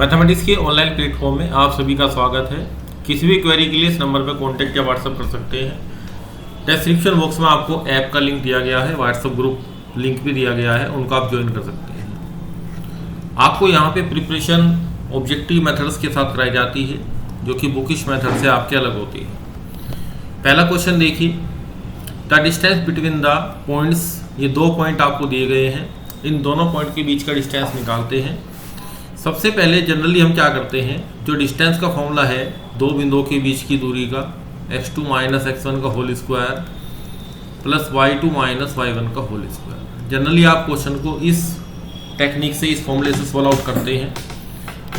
Mathematics के online platform में आप सभी का स्वागत है। किसी भी क्वेरी के लिए इस नंबर पर कॉन्टैक्ट या व्हाट्सअप कर सकते हैं। डिस्क्रिप्शन बॉक्स में आपको ऐप का लिंक दिया गया है, व्हाट्सअप ग्रुप लिंक भी दिया गया है, उनको आप ज्वाइन कर सकते हैं। आपको यहाँ पे प्रिपरेशन ऑब्जेक्टिव मेथड्स के साथ कराई जाती है, जो कि बुकिश मेथड से आपके अलग होती है। पहला क्वेश्चन देखिए, the distance between the points. ये दो पॉइंट आपको दिए गए हैं, इन दोनों पॉइंट के बीच का डिस्टेंस निकालते हैं। सबसे पहले जनरली हम क्या करते हैं, जो डिस्टेंस का फॉर्मूला है दो बिंदुओं के बीच की दूरी का, x2 माइनस x1 का whole square plus y2 minus y1 का होल स्क्वायर। जनरली आप क्वेश्चन को इस टेक्निक से, इस फॉर्मूले से सॉल्व आउट करते हैं।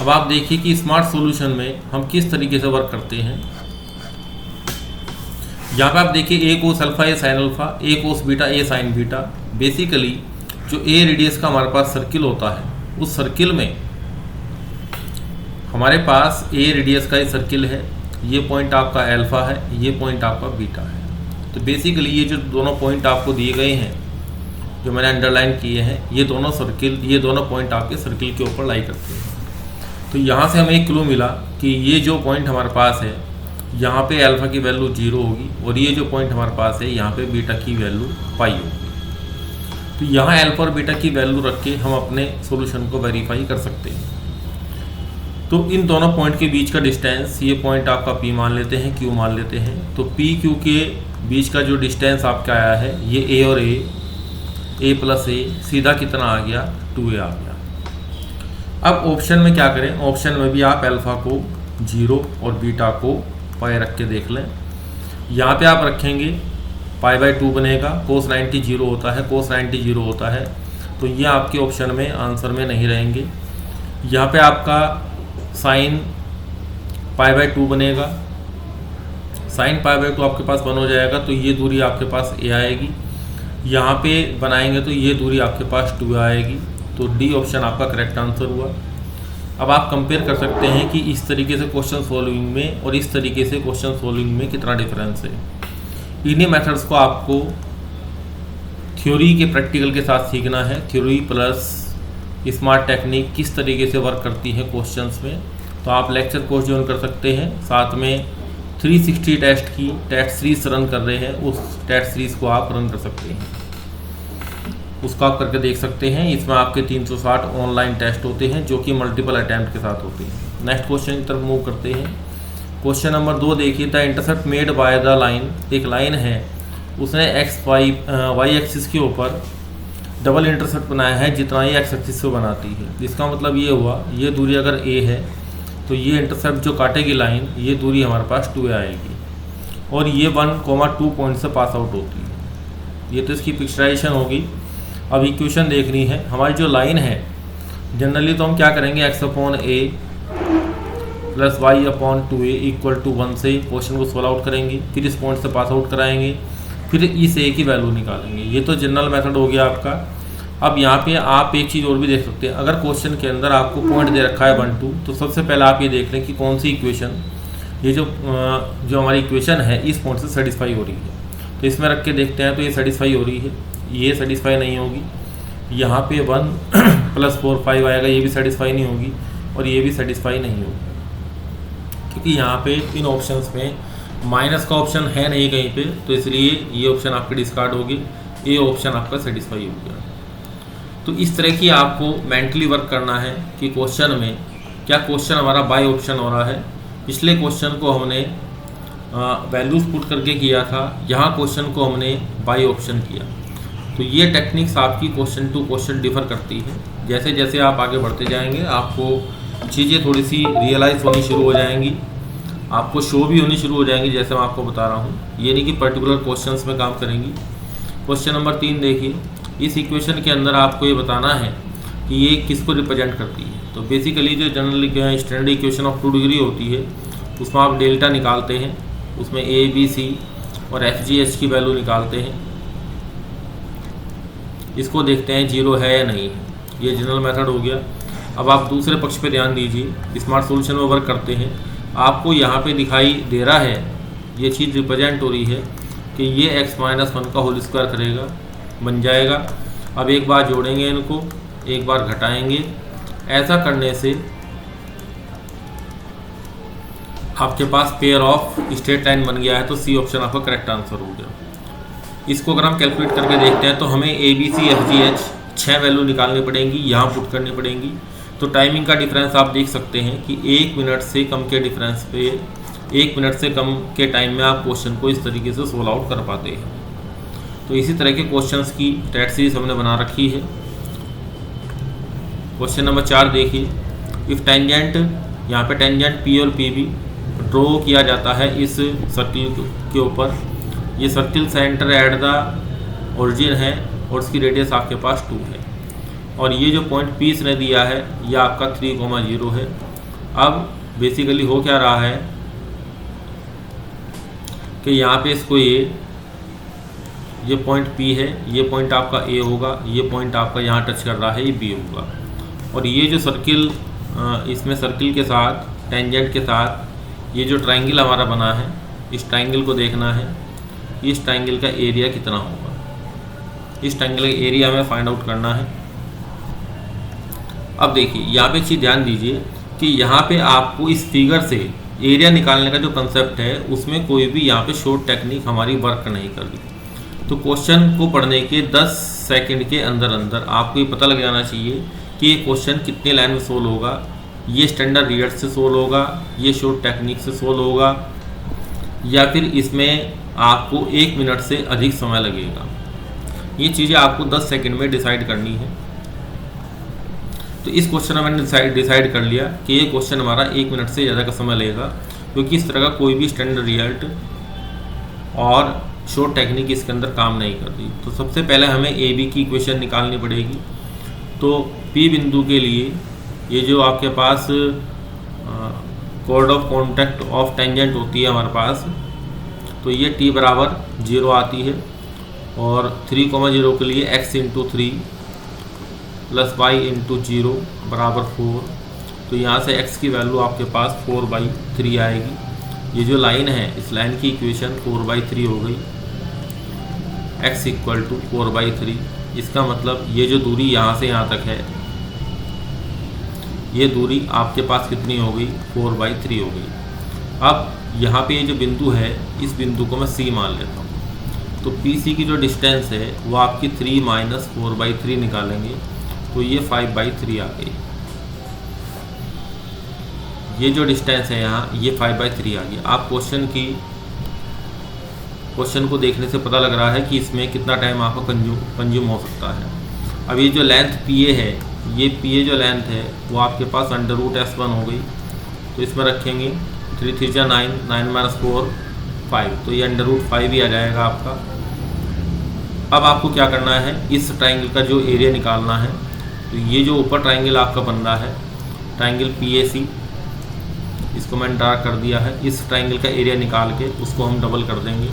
अब आप देखिए कि स्मार्ट सॉल्यूशन में हम किस तरीके से वर्क करते हैं। यहाँ पे आप देखिए, a cos alpha A sine alpha, a cos beta A sign beta. Basically जो a रेडियस का हमारे पास सर्किल होता है, उस सर्किल में हमारे पास a रेडियस का ये सर्किल है, ये पॉइंट आपका अल्फा है, ये पॉइंट आपका बीटा है। तो बेसिकली ये जो दोनों पॉइंट आपको दिए गए हैं, जो मैंने अंडरलाइन किए हैं, ये दोनों सर्किल, ये दोनों पॉइंट आपके सर्किल के ऊपर लाई करते हैं। तो यहाँ से हमें एक क्लू मिला कि ये जो पॉइंट हमारे पास है, यहाँ पे अल्फा की वैल्यू 0 होगी, और ये जो पॉइंट हमारे पास है, यहाँ पे बीटा की वैल्यू पाई होगी। तो यहाँ अल्फा और बीटा की वैल्यू रख के हम अपने सॉल्यूशन को वेरीफाई कर सकते हैं। तो इन दोनों पॉइंट के बीच का डिस्टेंस, ये पॉइंट आपका P मान लेते हैं, Q मान लेते हैं। तो P Q के बीच का जो डिस्टेंस आपका आया है, ये A और A प्लस A, सीधा कितना आ गया, 2A आ गया। अब ऑप्शन में क्या करें, ऑप्शन में भी आप अल्फा को 0 और बीटा को पाई रख के देख लें। यहाँ पे आप रखेंगे π/2 बनेगा, cos 90 0 होता है, cos 90 0 होता है, तो ये आपके ऑप्शन में आंसर में नहीं रहेंगे। यहाँ पे आपका साइन π/2 बनेगा, साइन π/2 आपके पास 1 हो जाएगा, तो ये दूरी आपके पास a आएगी। यहाँ पे बनाएंगे तो ये दूरी आपके पास 2 आएगी। तो डी ऑप्शन आपका करेक्ट आंसर हुआ। अब आप कंपेयर कर सकते हैं कि इस तरीके से क्वेश्चन सॉल्विंग में और इस तरीके से क्वेश्चन सॉल्विंग में कितना डिफरेंस है। इन्हीं मेथड्स को आपको थ्योरी के प्रैक्टिकल के साथ सीखना है। थ्योरी प्लस स्मार्ट टेक्निक किस तरीके से वर्क करती है क्वेश्चंस में, तो आप लेक्चर कोर्स ज्वाइन कर सकते हैं। साथ में 360 टेस्ट की टेस्ट सीरीज रन कर रहे हैं, उस टेस्ट सीरीज को आप रन कर सकते हैं, उसको आप करके देख सकते हैं। इसमें आपके 360 ऑनलाइन टेस्ट होते हैं, जो कि मल्टीपल अटैम्प्ट के साथ होते हैं। नेक्स्ट क्वेश्चन की तरफ मूव करते हैं। क्वेश्चन नंबर 2 देखिए, the intercept made by the line. एक लाइन है, उसने वाई एक्सिस के ऊपर डबल इंटरसेप्ट बनाया है, जितना ये एक्स एक्सिस से बनाती है। इसका मतलब ये हुआ, ये दूरी अगर a है, तो ये इंटरसेप्ट जो काटेगी लाइन, ये दूरी हमारे पास 2a आएगी, और ये 1,2 पॉइंट से पास आउट होती है। ये तो इसकी पिक्चराइजेशन होगी। अब इक्वेशन देखनी है। हमारी जो लाइन है, जनरली तो हम क्या करेंगे, x/a plus y/2a equal to 1 से क्वेश्चन को सॉल्व आउट करेंगे, फिर इस पॉइंट से पास आउट कराएंगे, फिर इस a की वैल्यू निकालेंगे। ये तो जनरल मेथड हो गया आपका। अब यहाँ पे आप एक चीज़ और भी देख सकते हैं। अगर क्वेश्चन के अंदर आपको पॉइंट दे रखा है 1 2, तो सबसे पहले आप ये देख लें कि कौन सी इक्वेशन, ये जो हमारी इक्वेशन है, इस पॉइंट से सेटिस्फाई हो रही है। तो इसमें रख के देखते हैं, तो ये सेटिस्फाई हो रही है, ये सेटिस्फाई नहीं होगी। यहाँ पे 1 + 4 5 आएगा, ये भी सेटिस्फाई नहीं होगी, और ये भी सेटिस्फाई नहीं होगी, क्योंकि यहाँ पे इन ऑप्शंस में माइनस का ऑप्शन है नहीं कहीं पे, तो इसलिए ये ऑप्शन आपके डिस्कार्ड होगी, ये ऑप्शन आपका सेटिस्फाई हो गया। तो इस तरह की आपको मेंटली वर्क करना है कि क्वेश्चन में क्या क्वेश्चन हमारा बाय ऑप्शन हो रहा है। पिछले क्वेश्चन को हमने वैल्यूज पुट करके किया था, यहाँ क्वेश्चन को हमने बाय ऑप्शन किया। तो ये टेक्निक्स आपकी क्वेश्चन टू क्वेश्चन डिफर करती है। जैसे जैसे आप आगे बढ़ते जाएंगे, आपको चीज़ें थोड़ी सी रियलाइज़ होनी शुरू हो जाएंगी, आपको शो भी होनी शुरू हो जाएंगी, जैसे मैं आपको बता रहा हूँ। ये नहीं कि पर्टिकुलर क्वेश्चंस में काम करेंगी। क्वेश्चन नंबर 3 देखिए, इस इक्वेशन के अंदर आपको ये बताना है कि ये किसको रिप्रेजेंट करती है। तो बेसिकली जो generally standard equation of 2 degree होती है, उसमें आप डेल्टा निकालते हैं, उसमें a b c और f g h की वैल्यू निकालते हैं। इसको देखते हैं 0 है या नहीं है। ये जनरल मेथड हो गया। अब आप दूसरे पक्ष पे ध्यान दीजिए, स्मार्ट सॉल्यूशन में वर्क करते हैं। आपको यहाँ पे दिखाई दे रहा है, ये चीज़ रिप्रेजेंट हो रही है कि ये x-1 का होल स्क्वायर करेगा, बन जाएगा। अब एक बार जोड़ेंगे इनको, एक बार घटाएंगे। ऐसा करने से आपके पास पेयर ऑफ स्ट्रेट लाइन बन गया है, तो सी ऑप्शन आपका करेक्ट आंसर हो गया। इसको अगर हम कैलकुलेट करके देखते हैं तो हमें A B C F G H 6 value निकालनी पड़ेंगी, यहाँ पुट करनी पड़ेंगी। तो टाइमिंग का डिफरेंस आप देख सकते हैं कि 1 मिनट से कम के डिफरेंस पे 1 मिनट से कम के टाइम में आप क्वेश्चन को इस तरीके से सोल्व आउट कर पाते हैं। तो इसी तरह के क्वेश्चंस की टेट सीरीज हमने बना रखी है। क्वेश्चन नंबर 4 देखिए, इफ़ टेंजेंट, यहाँ पे टेंजेंट पी और पी बी ड्रॉ किया जाता है इस सर्किल के ऊपर। ये circle centre at the origin है और इसकी रेडियस आपके पास 2 है, और ये जो पॉइंट पी इसने दिया है ये आपका 3,0 है। अब बेसिकली हो क्या रहा है कि यहाँ पे इसको ये पॉइंट P है, ये पॉइंट आपका A होगा, ये पॉइंट आपका यहाँ टच कर रहा है, ये B होगा। और ये जो सर्किल, इसमें सर्किल के साथ टेंजेंट के साथ ये जो ट्रायंगल हमारा बना है, इस ट्रायंगल को देखना है, इस ट्रायंगल का एरिया कितना होगा। इस ट्रायंगल का एरिया हमें फाइंड आउट करना है। अब देखिए यहाँ पे चीज़ ध्यान दीजिए कि यहाँ पे आपको इस फिगर से एरिया निकालने का जो कंसेप्ट है उसमें कोई भी यहाँ पे शॉर्ट टेक्निक हमारी वर्क नहीं कर रही। तो क्वेश्चन को पढ़ने के 10 सेकंड के अंदर अंदर आपको ये पता लग जाना चाहिए कि ये क्वेश्चन कितने लाइन में सोल्व होगा, ये स्टैंडर्ड रीडर से सोल्व होगा, ये शॉर्ट टेक्निक से सोल्व होगा, या फिर इसमें आपको 1 मिनट से अधिक समय लगेगा। ये चीज़ें आपको 10 सेकंड में डिसाइड करनी है। तो इस क्वेश्चन में मैंने डिसाइड कर लिया कि ये क्वेश्चन हमारा 1 मिनट से ज़्यादा का समय लेगा, क्योंकि इस तरह का कोई भी स्टैंडर्ड रिजल्ट और शॉर्ट टेक्निक इसके अंदर काम नहीं कर रही। तो सबसे पहले हमें ए बी की इक्वेशन निकालनी पड़ेगी। तो पी बिंदु के लिए ये जो आपके पास code of contact of tangent होती है हमारे पास, तो ये टी बराबर 0 आती है, और 3,0 के लिए x into 3 plus y into 0 बराबर 4। तो यहाँ से x की वैल्यू आपके पास 4/3 आएगी। ये जो लाइन है इस लाइन की इक्वेशन 4/3 हो गई, x इक्वल टू 4/3। इसका मतलब ये जो दूरी यहाँ से यहाँ तक है, ये दूरी आपके पास कितनी हो गई, 4/3 हो गई। अब यहाँ पे ये जो बिंदु है, इस बिंदु को मैं C मान लेता हूँ। तो PC की जो डिस्टेंस है वो आपकी 3 माइनस 4/3 निकालेंगे, तो ये 5/3 आ गई। ये जो डिस्टेंस है यहाँ, ये 5/3 आ गया। आप क्वेश्चन को देखने से पता लग रहा है कि इसमें कितना टाइम आपका कंज्यूम हो सकता है। अब ये जो लेंथ PA है, ये PA जो लेंथ है वो आपके पास √S1 हो गई। तो इसमें रखेंगे 3 3 9, 9 माइनस 4 5, तो ये √5 ही आ जाएगा आपका। अब आपको क्या करना है, इस ट्राइंगल का जो एरिया निकालना है। तो ये जो ऊपर ट्राइंगल आपका बन रहा है, ट्राइंगल PAC, इसको मैंने ड्रा कर दिया है। इस ट्राइंगल का एरिया निकाल के उसको हम डबल कर देंगे।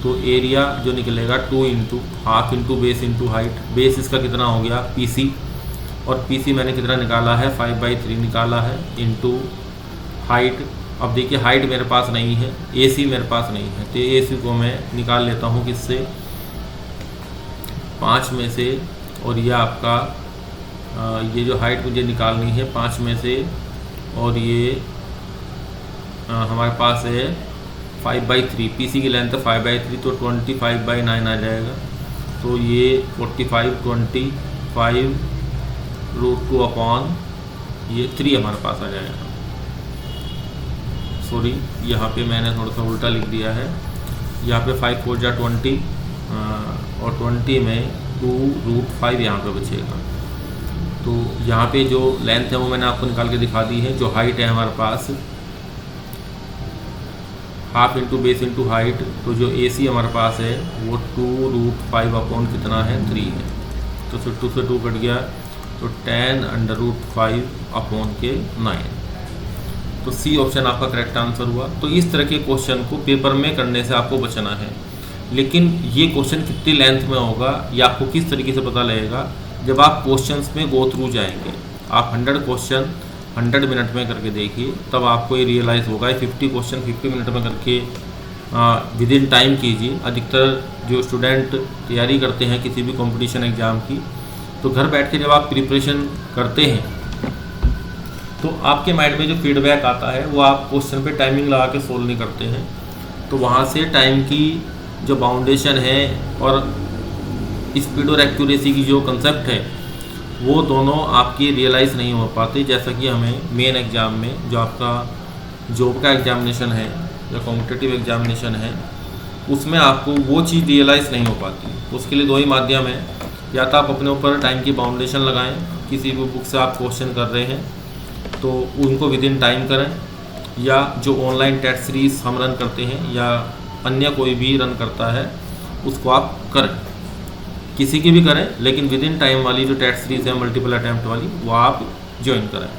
तो एरिया जो निकलेगा 2 into half into base into height. Base इसका कितना हो गया PC, और PC मैंने कितना निकाला है 5/3 निकाला है, इंटू हाइट। अब देखिए हाइट मेरे पास नहीं है, AC मेरे पास नहीं है, तो AC को मैं निकाल लेता हूँ किससे, 5 में से। और ये आपका ये जो हाइट मुझे निकालनी है 5 में से, और ये हमारे पास है 5/3। PC की लेंथ है 5/3, तो 25/9 आ जाएगा। तो ये 45 25 √2 अपॉन ये 3 हमारे पास आ जाएगा। सॉरी, यहाँ पे मैंने थोड़ा सा उल्टा लिख दिया है। यहाँ पे 5 4 जा 20, और 20 में 2√5 यहाँ पे बचेगा। तो यहाँ पे जो लेंथ है वो मैंने आपको निकाल के दिखा दी है। जो हाइट है हमारे पास half into base into height, तो जो AC हमारे पास है वो 2√5 अपॉन कितना है 3 है। तो फिर 2 से 2 कट गया, तो 10√5 अपॉन के 9। तो C ऑप्शन आपका करेक्ट आंसर हुआ। तो इस तरह के क्वेश्चन को पेपर में करने से आपको बचना है। लेकिन ये क्वेश्चन कितनी लेंथ में होगा ये आपको किस तरीके से पता लगेगा, जब आप क्वेश्चंस में गो थ्रू जाएंगे। आप 100 क्वेश्चन 100 मिनट में करके देखिए, तब आपको ये रियलाइज़ होगा। 50 क्वेश्चन 50 मिनट में करके विद इन टाइम कीजिए। अधिकतर जो स्टूडेंट तैयारी करते हैं किसी भी कंपटीशन एग्ज़ाम की, तो घर बैठ के जब आप प्रिपरेशन करते हैं तो आपके माइंड में जो फीडबैक आता है वो आप क्वेश्चन पे टाइमिंग लगा के सोल्व नहीं करते हैं, तो वहाँ से टाइम की जो बाउंडेशन है और स्पीड और एक्यूरेसी की जो कंसेप्ट है वो दोनों आपकी रियलाइज़ नहीं हो पाते। जैसा कि हमें मेन एग्ज़ाम में जो आपका जॉब का एग्जामिनेशन है या कॉम्पिटिटिव एग्जामिनेशन है उसमें आपको वो चीज़ रियलाइज़ नहीं हो पाती। उसके लिए दो ही माध्यम है, या तो आप अपने ऊपर टाइम की बाउंडेशन लगाएं, किसी भी बुक से आप क्वेश्चन कर रहे हैं तो उनको विद इन टाइम करें, या जो ऑनलाइन टेस्ट सीरीज हम रन करते हैं या अन्य कोई भी रन करता है उसको आप करें, किसी की भी करें, लेकिन विद इन टाइम वाली जो टेस्ट सीरीज है मल्टीपल अटैम्प्ट वाली वो आप ज्वाइन करें।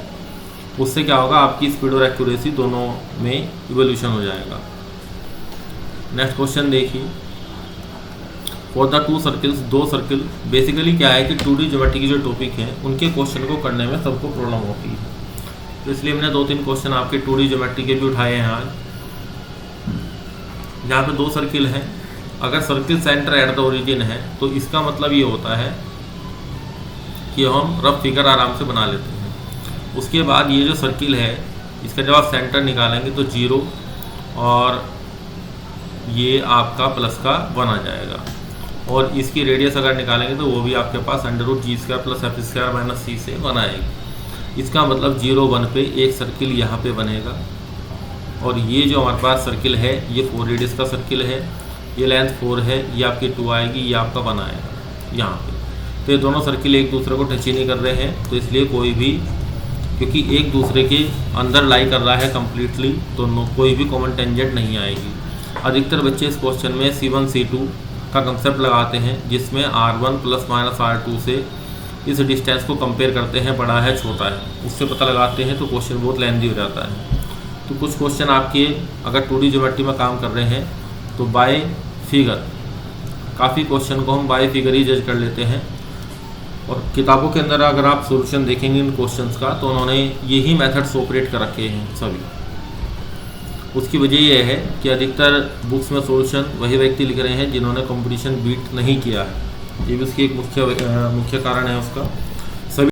उससे क्या होगा, आपकी स्पीड और एक्यूरेसी दोनों में इवोल्यूशन हो जाएगा। नेक्स्ट क्वेश्चन देखिए, फॉर द टू सर्किल्स, दो सर्किल, बेसिकली क्या है कि 2D ज्योमेट्री की जो टॉपिक है उनके क्वेश्चन को करने में सबको प्रॉब्लम होती है, तो इसलिए मैंने 2-3 क्वेश्चन आपके 2D ज्योमेट्री के भी उठाए हैं आज। यहाँ पे दो सर्किल हैं, अगर circle centre at the origin है तो इसका मतलब ये होता है कि हम रफ फिगर आराम से बना लेते हैं। उसके बाद ये जो सर्किल है इसका जब आप सेंटर निकालेंगे तो 0 और ये आपका प्लस का 1 आ जाएगा, और इसकी रेडियस अगर निकालेंगे तो वो भी आपके पास √G² + F² - C से 1 आएगी। इसका मतलब 0, 1 पे एक सर्किल यहाँ पे बनेगा, और ये जो हमारे पास सर्किल है ये 4 रेडियस का सर्किल है, ये लेंथ 4 है, ये आपकी 2 आएगी, ये आपका 1 आएगा यहाँ पे। तो ये दोनों सर्किल एक दूसरे को टच ही नहीं कर रहे हैं, तो इसलिए कोई भी, क्योंकि एक दूसरे के अंदर लाई कर रहा है कम्प्लीटली, तो कोई भी कॉमन टेंजेंट नहीं आएगी। अधिकतर बच्चे इस क्वेश्चन में C1 C2 का कंसेप्ट लगाते हैं, जिसमें R1 ± R2 से इस डिस्टेंस को कंपेयर करते हैं, बड़ा है छोटा है, उससे पता लगाते हैं, तो क्वेश्चन बहुत लेंथी हो जाता है। तो कुछ क्वेश्चन आपके अगर 2D ज्योमेट्री में काम कर रहे हैं तो बाय फिगर, काफ़ी क्वेश्चन को हम बाय फिगर ही जज कर लेते हैं, और किताबों के अंदर अगर आप सॉल्यूशन देखेंगे इन क्वेश्चंस का तो उन्होंने यही मेथड्स ऑपरेट कर रखे हैं सभी। उसकी वजह यह है कि अधिकतर बुक्स में सॉल्यूशन वही व्यक्ति लिख रहे हैं जिन्होंने कंपटीशन बीट नहीं किया है, ये भी उसकी एक मुख्य कारण है उसका।